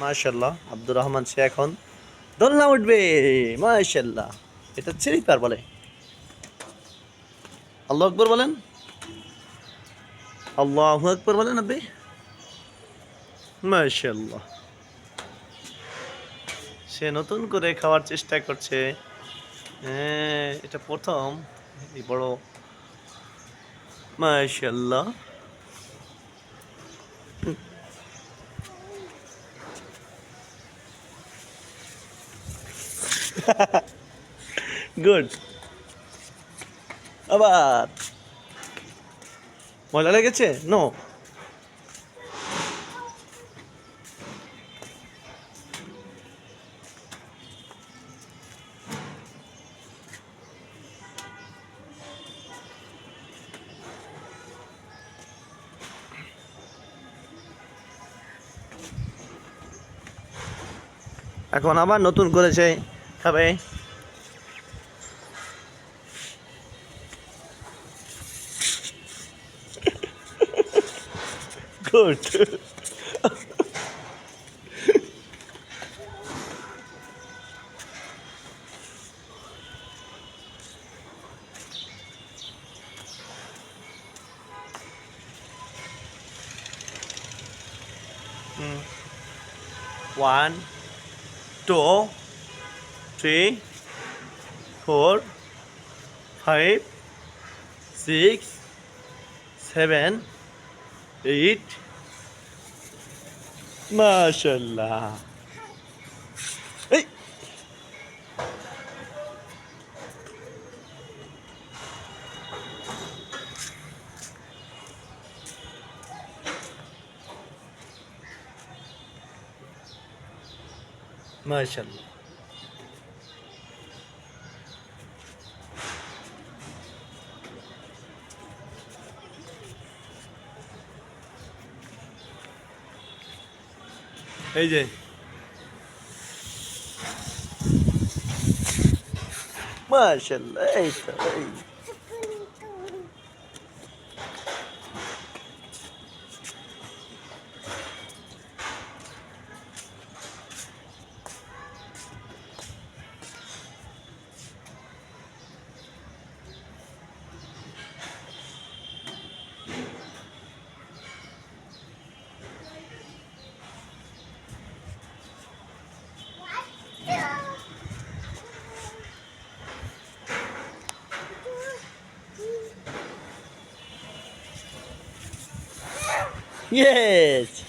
মাশাল্লাহ আব্দুর রহমান সে এখন দোলনা উঠবে। মাশাল্লাহ, এটা স্লিপার বলে। আল্লাহু আকবার বলেন, আল্লাহু আকবার বলেন আপনি। মাশাল্লাহ, সে নতুন করে খাওয়ার চেষ্টা করছে। হ্যাঁ, এটা প্রথম এই বড়। মাশাল্লাহ, গুড। আবার মজা লেগেছে? নো। এখন আবার নতুন করেছে, খাবে। গুড। 1 2 3 4 5 6 7 8। মাশাল্লাহ, এই মাশাল্লাহ। এই যে মাশাল্লাহ, এই তো এই। Yes.